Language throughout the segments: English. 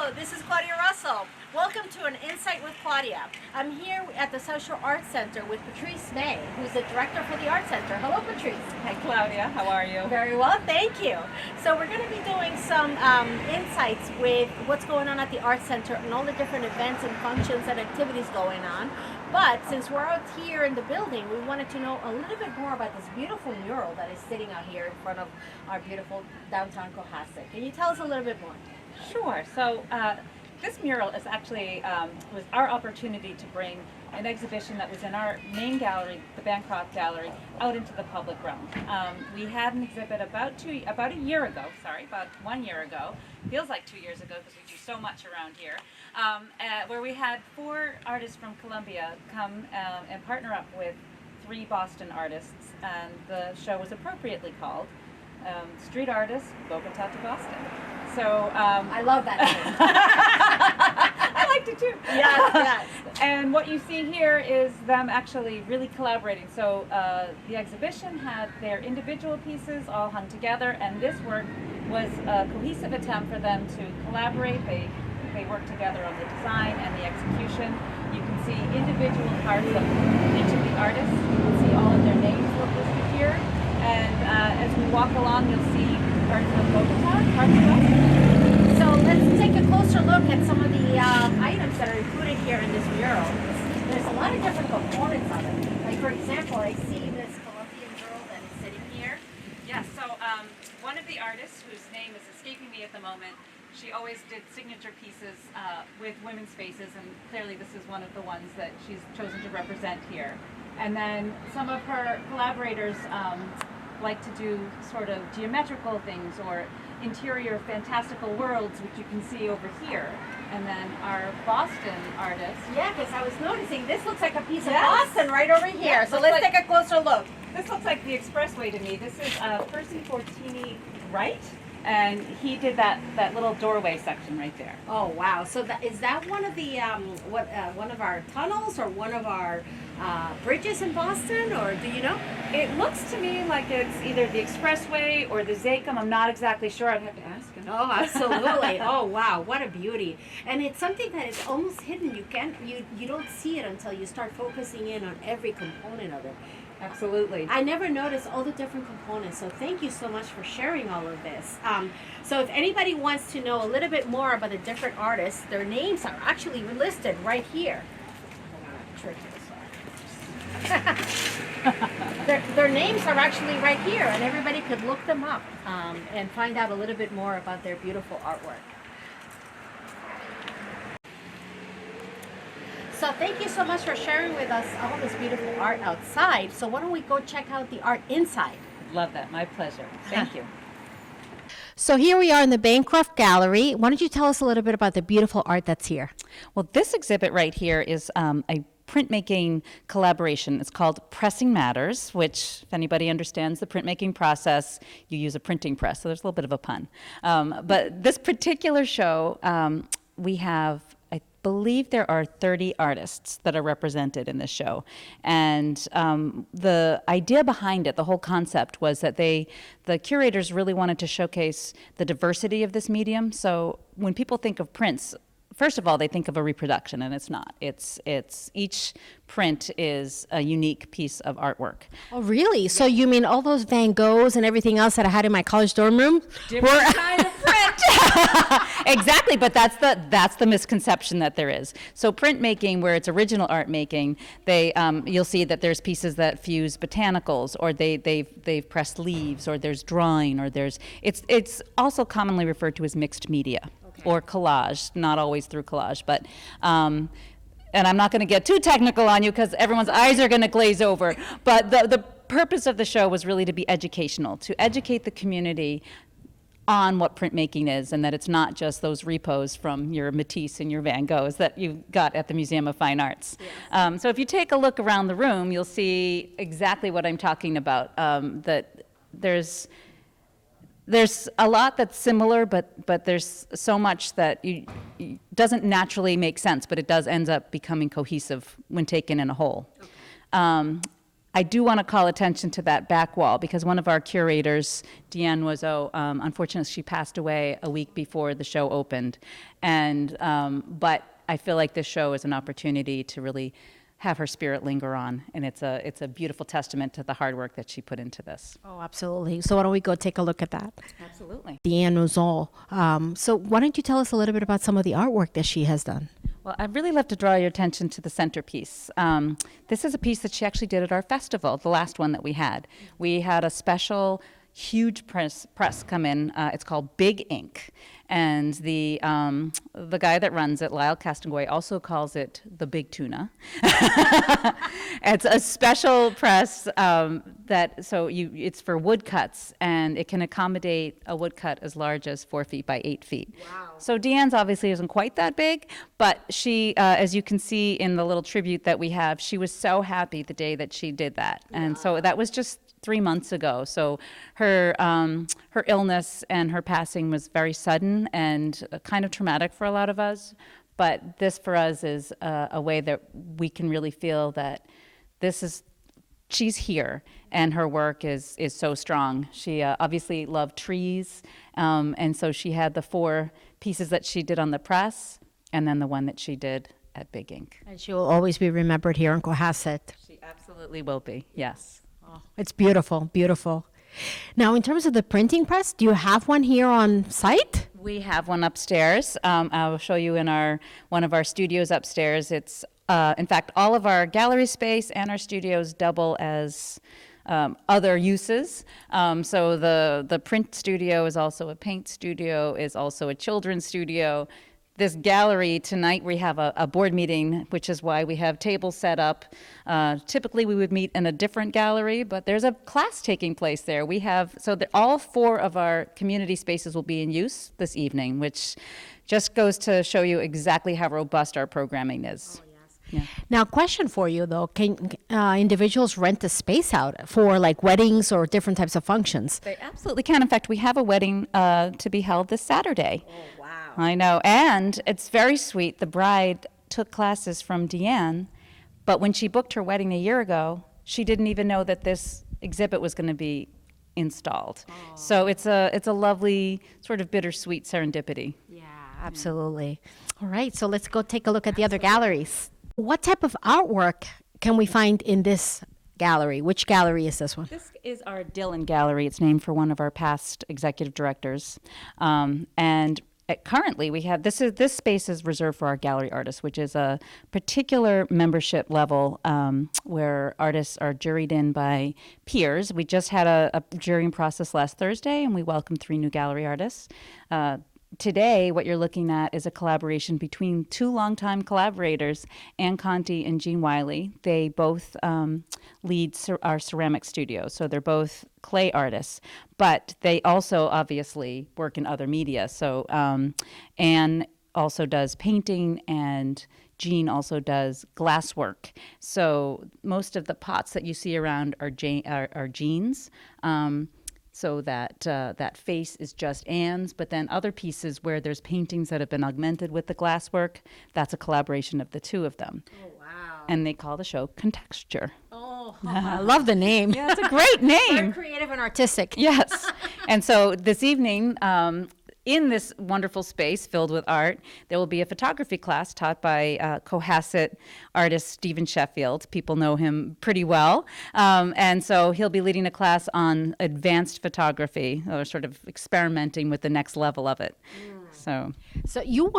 Hello, this is Claudia Russell. Welcome to an Insight with Claudia. I'm here at the Social Arts Center with Patrice May, who's the director for the Arts Center. Hello, Patrice. Hi, Claudia. How are you? Very well, thank you. So we're going to be doing some insights with what's going on at the Arts Center and all the different events and functions and activities going on. But since we're out here in the building, we wanted to know a little bit more about this beautiful mural that is sitting out here in front of our beautiful downtown Cohasset. Can you tell us a little bit more? Sure. So this mural is actually was our opportunity to bring an exhibition that was in our main gallery, the Bancroft Gallery, out into the public realm. We had an exhibit about 1 year ago. Feels like 2 years ago because we do so much around here. Where we had 4 artists from Columbia come and partner up with 3 Boston artists, and the show was appropriately called Street Artists, Bogota to Boston. So I love that name. I liked it too. Yes, yes. And what you see here is them actually really collaborating. So the exhibition had their individual pieces all hung together, and this work was a cohesive attempt for them to collaborate. They worked together on the design and the execution. You can see individual parts of each of the artists. You can see all of their names listed here. And as we walk along, you'll see parts of Bogota, parts of us. So let's take a closer look at some of the items that are included here in this mural. There's a lot of different components of it. Like, for example, I see this Colombian girl that is sitting here. Yes, so one of the artists whose name is escaping me at the moment, she always did signature pieces with women's faces, and clearly this is one of the ones that she's chosen to represent here. And then some of her collaborators like to do sort of geometrical things or interior fantastical worlds, which you can see over here. And then our Boston artist. Yeah, because I was noticing this looks like a piece of Yes. Boston right over here. Yeah, So looks let's like- take a closer look. This looks like the expressway to me. This is Percy Fortini Wright, and he did that little doorway section right there. Oh wow! So is that one of the one of our tunnels or one of our bridges in Boston, or do you know? It looks to me like it's either the expressway or the Zachem. I'm not exactly sure. I'd have to ask him. Oh, absolutely! Oh wow, what a beauty! And it's something that is almost hidden. You don't see it until you start focusing in on every component of it. Absolutely. I never noticed all the different components, so thank you so much for sharing all of this. So if anybody wants to know a little bit more about the different artists, their names are actually listed right here. Their names are actually right here, and everybody could look them up and find out a little bit more about their beautiful artwork. So thank you so much for sharing with us all this beautiful art outside. So why don't we go check out the art inside? Love that. My pleasure. Thank you. So here we are in the Bancroft Gallery. Why don't you tell us a little bit about the beautiful art that's here? Well, this exhibit right here is a printmaking collaboration. It's called Pressing Matters, which, if anybody understands the printmaking process, you use a printing press. So there's a little bit of a pun. But this particular show, we have, I believe there are 30 artists that are represented in this show. And the idea behind it, the whole concept, was that the curators really wanted to showcase the diversity of this medium. So when people think of prints, first of all, they think of a reproduction, and it's not. It's each print is a unique piece of artwork. Oh, really? So you mean all those Van Goghs and everything else that I had in my college dorm room? Different kind of print. Exactly, but that's the misconception that there is. So printmaking, where it's original art making, you'll see that there's pieces that fuse botanicals, or they've pressed leaves, or there's drawing, or it's also commonly referred to as mixed media. Or collage, not always through collage, but, and I'm not going to get too technical on you because everyone's eyes are going to glaze over, but the purpose of the show was really to be educational, to educate the community on what printmaking is, and that it's not just those repos from your Matisse and your Van Goghs that you got at the Museum of Fine Arts. Yes. So if you take a look around the room, you'll see exactly what I'm talking about, that there's a lot that's similar, but there's so much that doesn't naturally make sense, but it does ends up becoming cohesive when taken in a whole. I do want to call attention to that back wall because one of our curators, Deanne Loiseau, unfortunately she passed away a week before the show opened. And, but I feel like this show is an opportunity to really have her spirit linger on. And it's a beautiful testament to the hard work that she put into this. Oh, absolutely. So why don't we go take a look at that? Absolutely. Deanne Loiseau. So why don't you tell us a little bit about some of the artwork that she has done? Well, I'd really love to draw your attention to the centerpiece. This is a piece that she actually did at our festival, the last one that we had. We had a special huge press come in. It's called Big Ink. And the guy that runs it, Lyle Castonguay, also calls it the Big Tuna. It's a special press it's for woodcuts, and it can accommodate a woodcut as large as 4 feet by 8 feet. Wow. So Deanne's obviously isn't quite that big, but she, as you can see in the little tribute that we have, she was so happy the day that she did that. And so that was just 3 months ago. So her illness and her passing was very sudden and kind of traumatic for a lot of us. But this for us is a way that we can really feel that she's here and her work is so strong. She obviously loved trees. And so she had the 4 pieces that she did on the press and then the one that she did at Big Ink. And she will always be remembered here in Cohasset. She absolutely will be, yes. Oh, it's beautiful, beautiful. Now, in terms of the printing press, do you have one here on site? We have one upstairs. I will show you in one of our studios upstairs. It's, in fact, all of our gallery space and our studios double as other uses. So the print studio is also a paint studio, is also a children's studio. This gallery tonight, we have a board meeting, which is why we have tables set up. Typically, we would meet in a different gallery, but there's a class taking place there. All 4 of our community spaces will be in use this evening, which just goes to show you exactly how robust our programming is. Oh, yes. Yeah. Now, question for you, though. Can individuals rent the space out for like weddings or different types of functions? They absolutely can. In fact, we have a wedding to be held this Saturday. Oh, wow. I know. And it's very sweet. The bride took classes from Deanne, but when she booked her wedding a year ago, she didn't even know that this exhibit was going to be installed. Oh. So it's a lovely sort of bittersweet serendipity. Yeah, absolutely. All right, so let's go take a look at the other galleries. What type of artwork can we find in this gallery? Which gallery is this one? This is our Dillon Gallery. It's named for one of our past executive directors. Currently, we have this space is reserved for our gallery artists, which is a particular membership level where artists are juried in by peers. We just had a jurying process last Thursday, and we welcomed 3 new gallery artists. Today, what you're looking at is a collaboration between 2 longtime collaborators, Ann Conti and Jean Wiley. They both lead our ceramic studio, so they're both clay artists, but they also obviously work in other media. So Ann also does painting, and Jean also does glasswork. So most of the pots that you see around are Jean's. So that face is just Anne's, but then other pieces where there's paintings that have been augmented with the glasswork, that's a collaboration of the 2 of them. Oh, wow. And they call the show Contexture. Oh, I love the name. Yeah, it's a great name. Very creative and artistic. Yes. And so this evening, in this wonderful space filled with art, there will be a photography class taught by Cohasset artist Stephen Sheffield. People know him pretty well. And so he'll be leading a class on advanced photography, or sort of experimenting with the next level of it. So you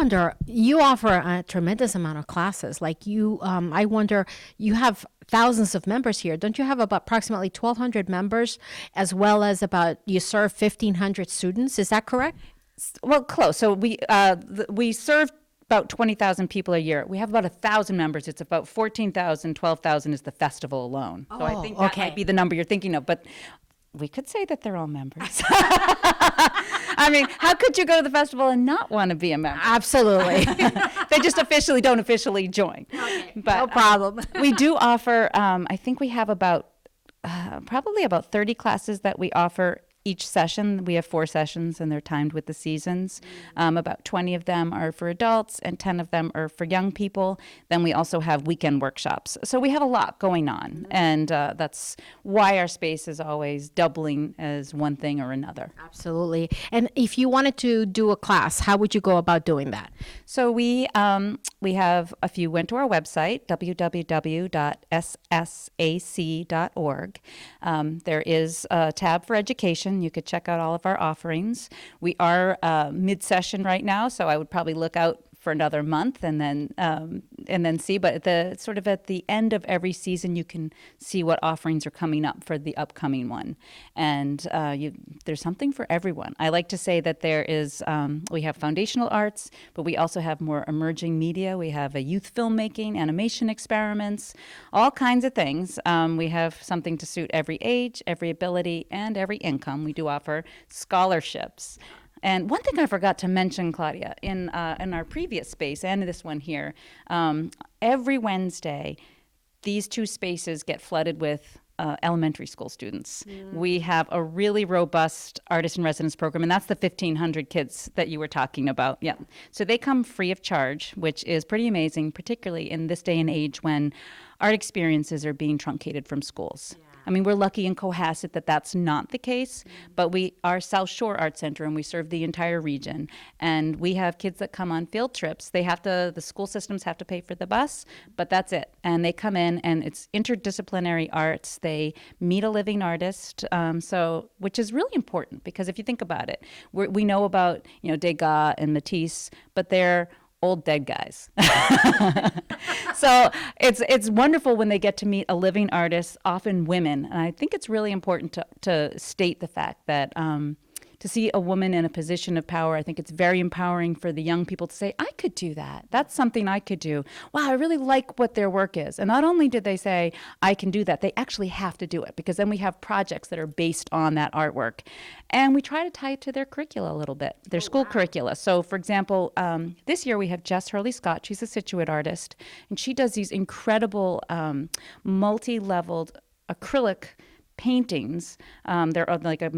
offer a tremendous amount of classes. I wonder, you have thousands of members here. Don't you have about approximately 1,200 members, as well as you serve 1,500 students? Is that correct? Well, close. So we serve about 20,000 people a year. We have about 1,000 members. It's about 14,000, 12,000 is the festival alone. So I think that might be the number you're thinking of. But we could say that they're all members. I mean, how could you go to the festival and not want to be a member? Absolutely. They just don't officially join. Okay, but, no problem. We do offer, I think we have probably about 30 classes that we offer each session. We have 4 sessions, and they're timed with the seasons. About 20 of them are for adults, and 10 of them are for young people. Then we also have weekend workshops. So we have a lot going on, and that's why our space is always doubling as one thing or another. Absolutely. And if you wanted to do a class, how would you go about doing that? So we have, if you went to our website, www.ssac.org, there is a tab for education. You could check out all of our offerings. We are mid-session right now, so I would probably look out for another month and then see. But at the end of every season, you can see what offerings are coming up for the upcoming one, and there's something for everyone. I like to say that there is we have foundational arts, but we also have more emerging media. We have a youth filmmaking, animation experiments, all kinds of things. We have something to suit every age, every ability, and every income. We do offer scholarships. And one thing I forgot to mention, Claudia, in our previous space and this one here, every Wednesday, these 2 spaces get flooded with elementary school students. We have a really robust artist in residence program, and that's the 1,500 kids that you were talking about. Yeah. So they come free of charge, which is pretty amazing, particularly in this day and age when art experiences are being truncated from schools. Yeah. I mean, we're lucky in Cohasset that that's not the case, but we are South Shore Art Center, and we serve the entire region. And we have kids that come on field trips. The school systems have to pay for the bus, but that's it. And they come in, and it's interdisciplinary arts. They meet a living artist, which is really important, because if you think about it, we know about Degas and Matisse, but they're old dead guys. So it's wonderful when they get to meet a living artist, often women. And I think it's really important to state the fact that to see a woman in a position of power, I think it's very empowering for the young people to say, I could do that. That's something I could do. Wow, I really like what their work is. And not only did they say, I can do that, they actually have to do it, because then we have projects that are based on that artwork. And we try to tie it to their curricula a little bit, their school curricula. So, for example, this year we have Jess Hurley-Scott. She's a Situate artist, and she does these incredible multi-leveled acrylic paintings. They're like a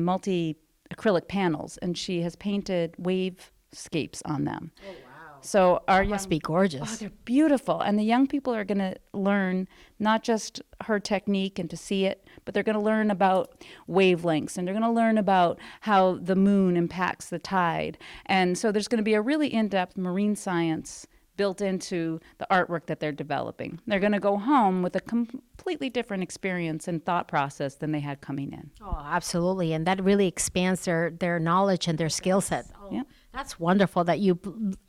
acrylic panels, and she has painted wavescapes on them. Oh, wow. So That must be gorgeous. Oh, they're beautiful. And the young people are going to learn not just her technique and to see it, but they're going to learn about wavelengths, and they're going to learn about how the moon impacts the tide. And so there's going to be a really in-depth marine science built into the artwork that they're developing. They're going to go home with a completely different experience and thought process than they had coming in. Oh, absolutely. And that really expands their knowledge and their skill set. Oh, yeah. That's wonderful that you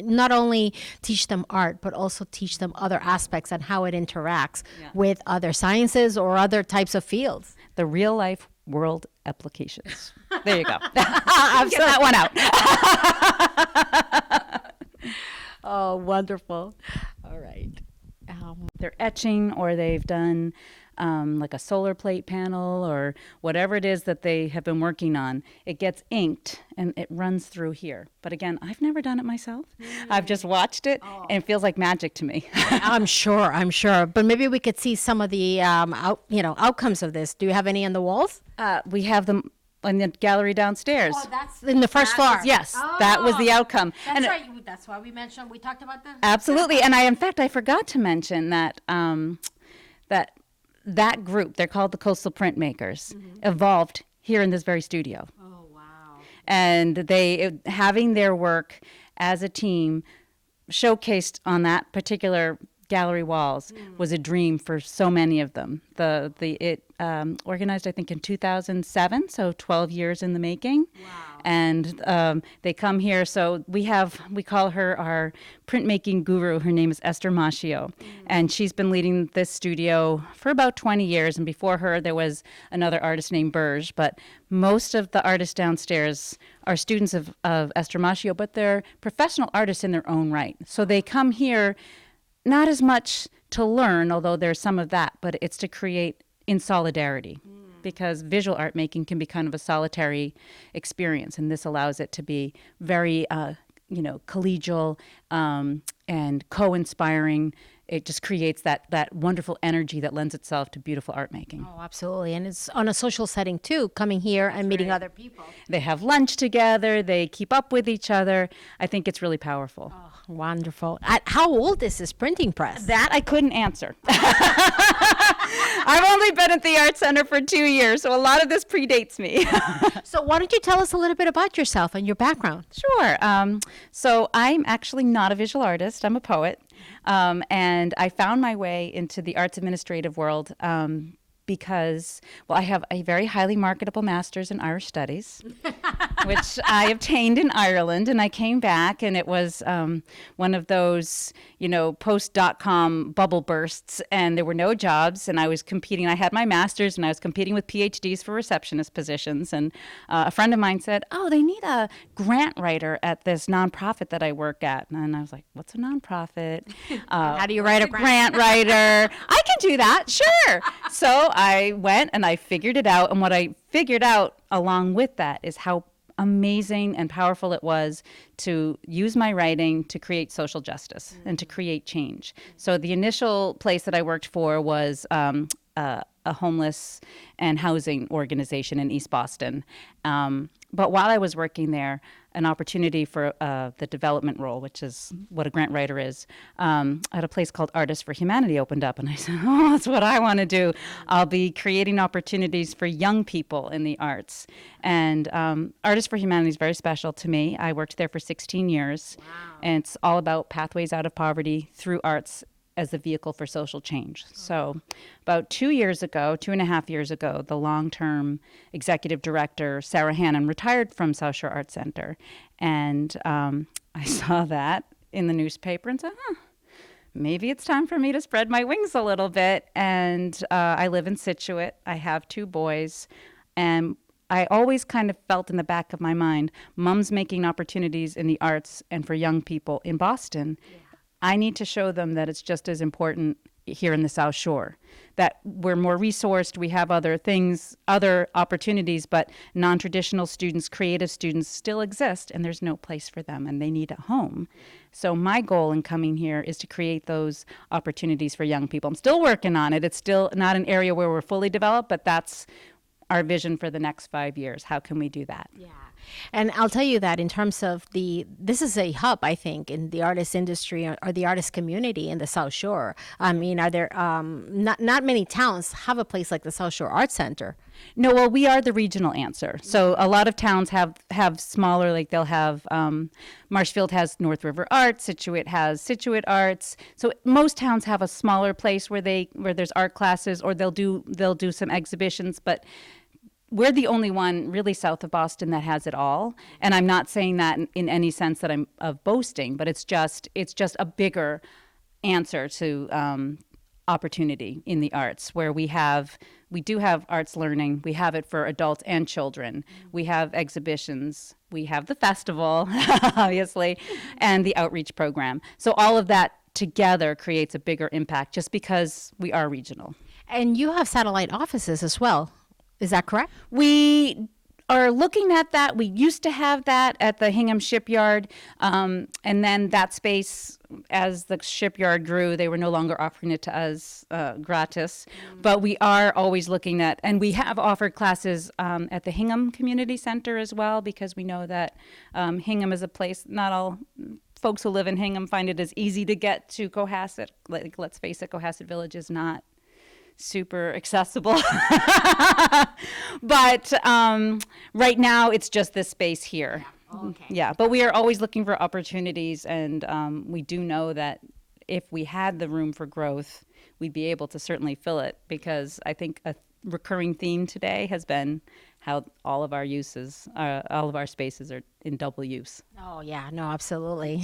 not only teach them art, but also teach them other aspects and how it interacts with other sciences or other types of fields. The real life world applications. There you go. Get that one out. Oh, wonderful. All right. They're etching, or they've done like a solar plate panel or whatever it is that they have been working on. It gets inked and it runs through here. But again, I've never done it myself. I've just watched it, and it feels like magic to me. I'm sure. But maybe we could see some of the outcomes of this. Do you have any on the walls? We have them in the gallery downstairs. Oh, that's in the first floor. Yes, that was the outcome. That's right. That's why we talked about that. Absolutely. And I forgot to mention that that group, they're called the Coastal Printmakers, evolved here in this very studio. Oh, wow. And having their work as a team showcased on that particular gallery walls was a dream for so many of them. It organized, I think, in 2007, so 12 years in the making. Wow. And they come here. So we call her our printmaking guru. Her name is Esther Machio, and she's been leading this studio for about 20 years. And before her, there was another artist named Burge. But most of the artists downstairs are students of Esther Machio, but they're professional artists in their own right. So they come here not as much to learn, although there's some of that, but it's to create in solidarity, because visual art making can be kind of a solitary experience, and this allows it to be very collegial and co-inspiring. it just creates that wonderful energy that lends itself to beautiful art making. Oh, absolutely. And it's on a social setting too, coming here and meeting other people. They have lunch together, they keep up with each other. I think it's really powerful. Oh, wonderful. How old is this printing press? That I couldn't answer. I've only been at the Art Center for 2 years, so a lot of this predates me. So why don't you tell us a little bit about yourself and your background? Sure. So I'm actually not a visual artist. I'm a poet. And I found my way into the arts administrative world because, well, I have a very highly marketable master's in Irish studies, which I obtained in Ireland. And I came back, and it was one of those, post.com bubble bursts, and there were no jobs. And I was competing. I had my master's, and I was competing with PhDs for receptionist positions. And a friend of mine said, "Oh, they need a grant writer at this nonprofit that I work at." And I was like, "What's a nonprofit? How do you write a grant writer? I can do that, sure." So I went and I figured it out. And what I figured out along with that is how amazing and powerful it was to use my writing to create social justice and to create change. So the initial place that I worked for was a homeless and housing organization in East Boston. But while I was working there, an opportunity for the development role, which is what a grant writer is, at a place called Artists for Humanity opened up. And I said, "Oh, that's what I want to do. I'll be creating opportunities for young people in the arts." And Artists for Humanity is very special to me. I worked there for 16 years. Wow. And it's all about pathways out of poverty through arts as the vehicle for social change. So about 2.5 years ago, the long-term executive director, Sarah Hannon, retired from South Shore Arts Center. And I saw that in the newspaper and said, maybe it's time for me to spread my wings a little bit. And I live in Scituate. I have 2 boys. And I always kind of felt in the back of my mind, Mom's making opportunities in the arts and for young people in Boston. Yeah. I need to show them that it's just as important here in the South Shore, that we're more resourced, we have other things, other opportunities, but non-traditional students, creative students still exist, and there's no place for them, and they need a home. So my goal in coming here is to create those opportunities for young people. I'm still working on it. It's still not an area where we're fully developed, but that's our vision for the next 5 years. How can we do that? Yeah. And I'll tell you that in terms of this is a hub, I think, in the artist industry or the artist community in the South Shore. I mean, are there not many towns have a place like the South Shore Arts Center? No, well, we are the regional answer. So a lot of towns have smaller, like they'll have, Marshfield has North River Arts, Scituate has Scituate Arts. So most towns have a smaller place where there's art classes, or they'll do some exhibitions, but we're the only one really south of Boston that has it all. And I'm not saying that in any sense that I'm of boasting, but it's just a bigger answer to opportunity in the arts, where we do have arts learning. We have it for adults and children. We have exhibitions. We have the festival, obviously, and the outreach program. So all of that together creates a bigger impact just because we are regional. And you have satellite offices as well. Is that correct? We are looking at that. We used to have that at the Hingham Shipyard, and then that space, as the shipyard grew, they were no longer offering it to us gratis. But we are always looking at, and we have offered classes at the Hingham Community Center as well, because we know that Hingham is a place, not all folks who live in Hingham find it as easy to get to Cohasset. Like, let's face it, Cohasset Village is not super accessible. But right now it's just this space here. Okay. Yeah, but we are always looking for opportunities, and we do know that if we had the room for growth, we'd be able to certainly fill it, because I think a recurring theme today has been how all of our spaces are in double use. Oh yeah, no, absolutely.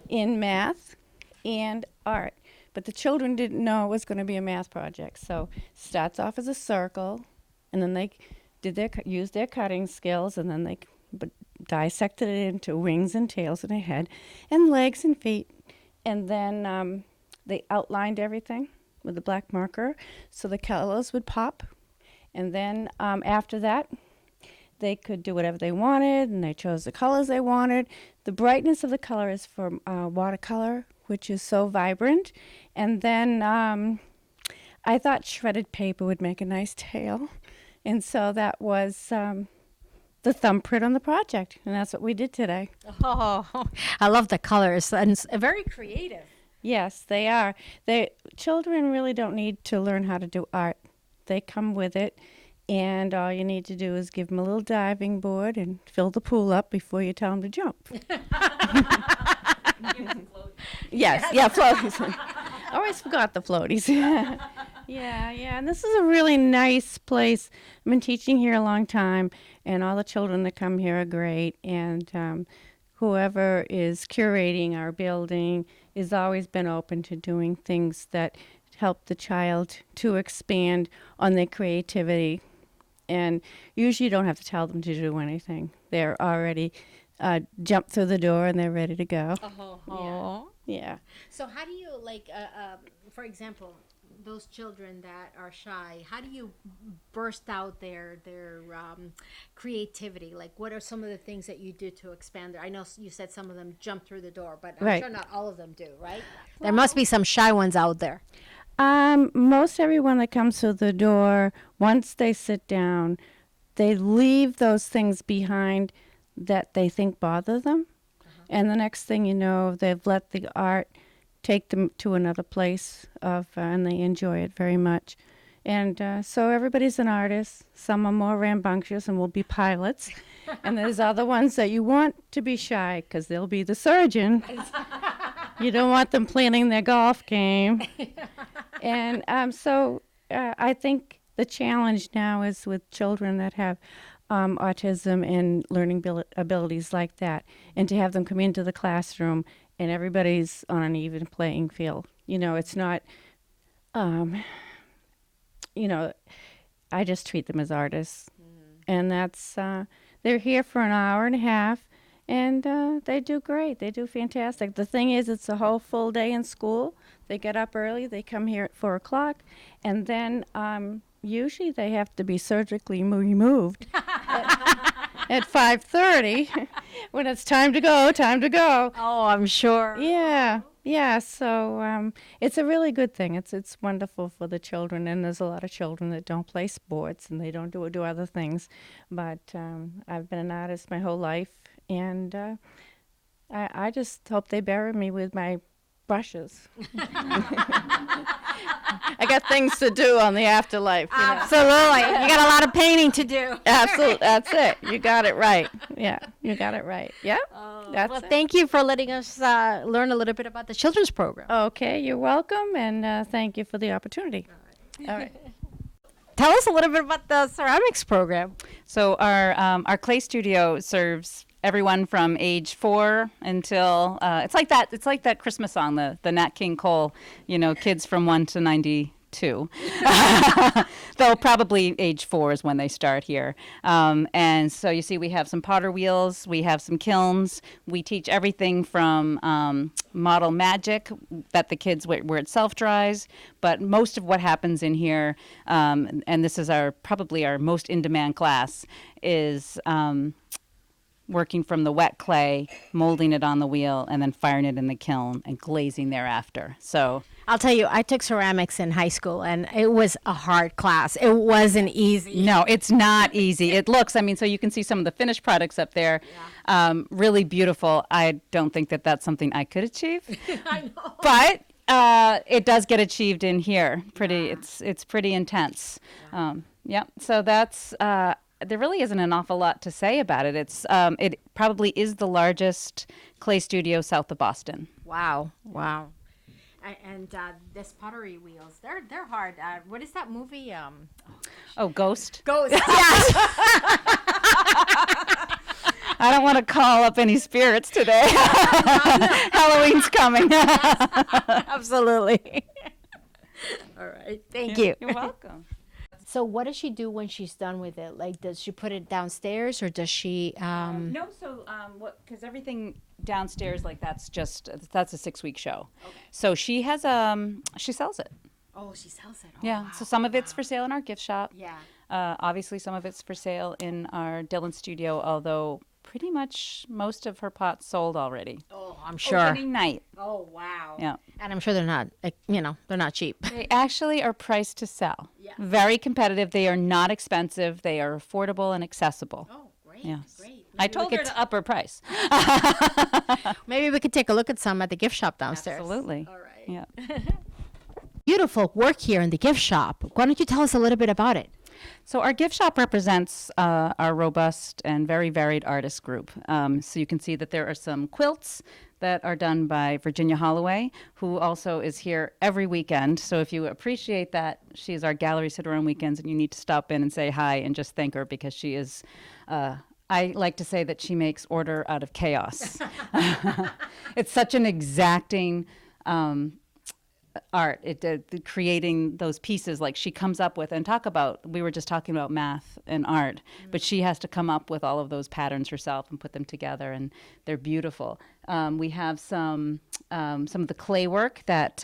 In math and art. But the children didn't know it was going to be a math project. So it starts off as a circle, and then they used their cutting skills, and then they dissected it into wings and tails and a head and legs and feet. And then they outlined everything with a black marker so the colors would pop. And then after that, they could do whatever they wanted, and they chose the colors they wanted. The brightness of the color is for watercolor, which is so vibrant. And then I thought shredded paper would make a nice tail. And so that was the thumbprint on the project, and that's what we did today. Oh, I love the colors, and it's very creative. Yes, they are. Children really don't need to learn how to do art. They come with it, and all you need to do is give them a little diving board and fill the pool up before you tell them to jump. Yes, yeah, floaties. Always forgot the floaties. Yeah, and this is a really nice place. I've been teaching here a long time, and all the children that come here are great, and whoever is curating our building has always been open to doing things that help the child to expand on their creativity. And usually you don't have to tell them to do anything. They're already jumped through the door and they're ready to go. Yeah. So how do you, like, for example, those children that are shy, how do you burst out their creativity? Like, what are some of the things that you do to expand their, I know you said some of them jump through the door, but I'm Right. sure not all of them do, right? There must be some shy ones out there. Most everyone that comes through the door, once they sit down, they leave those things behind that they think bother them. And the next thing you know, they've let the art take them to another place and they enjoy it very much. And so everybody's an artist. Some are more rambunctious and will be pilots. And there's other ones that you want to be shy because they'll be the surgeon. You don't want them planning their golf game. And so I think the challenge now is with children that have autism and learning abilities like that, and to have them come into the classroom and everybody's on an even playing field. You know, it's not, you know, I just treat them as artists. And that's, they're here for an hour and a half, and they do great. They do fantastic. The thing is, it's a whole full day in school. They get up early. They come here at 4 o'clock, and then usually they have to be surgically removed at 5:30 when it's time to go. Oh, I'm sure. Yeah. So it's a really good thing. It's wonderful for the children, and there's a lot of children that don't play sports and they don't do other things. But I've been an artist my whole life, and I just hope they bury me with my brushes. I got things to do on the afterlife. You know? Absolutely. You got a lot of painting to do. Absolutely. That's it. You got it right. Yeah, you got it right. Yeah. That's Well, it. thank you for letting us learn a little bit about the children's program. Okay, you're welcome, and thank you for the opportunity. All right. Tell us a little bit about the ceramics program. So our clay studio serves everyone from age 4 until it's like that Christmas song, the Nat King Cole, kids from 1 to 92. Though probably age 4 is when they start here. And so you see we have some potter wheels, we have some kilns. We teach everything from model magic that the kids where it self-dries, but most of what happens in here, and this is probably our most in-demand class, is working from the wet clay, molding it on the wheel, and then firing it in the kiln and glazing thereafter. So I'll tell you, I took ceramics in high school, and it was a hard class. It wasn't easy. no, it's not easy. It looks, so you can see some of the finished products up there. Yeah. Really beautiful. I don't think that that's something I could achieve. I know. But it does get achieved in here. It's pretty intense. Yeah. So that's there really isn't an awful lot to say about it. It probably is the largest clay studio south of Boston. Wow. And this pottery wheels, they're hard. What is that movie? Ghost. Ghost. Yes. I don't want to call up any spirits today. Halloween's coming. Absolutely. All right. Thank you. You're welcome. So what does she do when she's done with it? Like, does she put it downstairs, or does she? No, so because everything downstairs, like that's a 6-week show. Okay. So she has she sells it. Oh, she sells it. Oh, Yeah. wow. So some of it's for sale in our gift shop. Yeah. Obviously, some of it's for sale in our Dillon studio, although pretty much most of her pots sold already. Oh, I'm sure. Opening night. Oh, wow. Yeah. And I'm sure they're not, they're not cheap. They actually are priced to sell. Yeah. Very competitive. They are not expensive. They are affordable and accessible. Oh, great. Yes. Great. I told her to up her price. Maybe we could take a look at some at the gift shop downstairs. Absolutely. All right. Yeah. Beautiful work here in the gift shop. Why don't you tell us a little bit about it? So our gift shop represents our robust and very varied artist group. So you can see that there are some quilts that are done by Virginia Holloway, who also is here every weekend. So if you appreciate that, she's our gallery sitter on weekends, and you need to stop in and say hi and just thank her, because she is, I like to say that she makes order out of chaos. It's such an exacting art, creating those pieces like she comes up with, and we were just talking about math and art, but she has to come up with all of those patterns herself and put them together, and they're beautiful. We have some of the clay work that,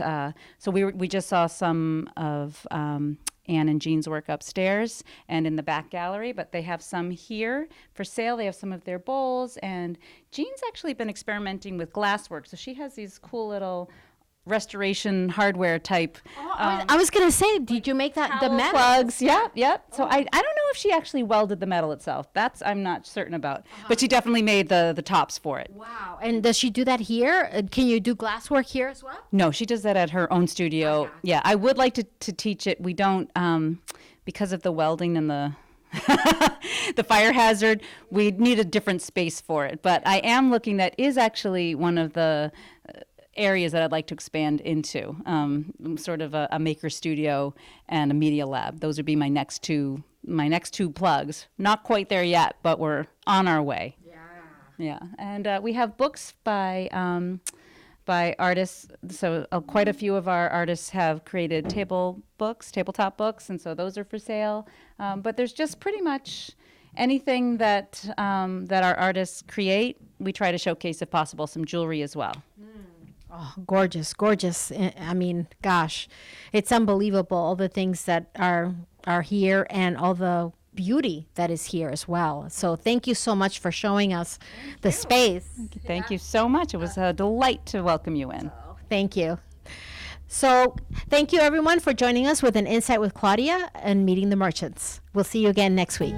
so we just saw some of Anne and Jean's work upstairs and in the back gallery, but they have some here for sale. They have some of their bowls, and Jean's actually been experimenting with glasswork, so she has these cool little restoration hardware type. I was going to say, did you make that the metal? Plugs, yeah. So I don't know if she actually welded the metal itself. That's I'm not certain about. But she definitely made the tops for it. Wow. And does she do that here? Can you do glasswork here as well? No, she does that at her own studio. Yeah, I would like to teach it. We don't, because of the welding and the the fire hazard, we need a different space for it. But I am looking, that is actually one of the areas that I'd like to expand into, sort of a maker studio and a media lab. Those would be my next two plugs. Not quite there yet, but we're on our way. Yeah. And we have books by artists. So quite a few of our artists have created tabletop books, and so those are for sale. But there's just pretty much anything that our artists create. We try to showcase, if possible, some jewelry as well. Oh, gorgeous, gorgeous. I mean, gosh, it's unbelievable, all the things that are here and all the beauty that is here as well. So thank you so much for showing us the space. Thank you so much. It was a delight to welcome you in. Thank you. So thank you, everyone, for joining us with an Insight with Claudia and Meeting the Merchants. We'll see you again next week.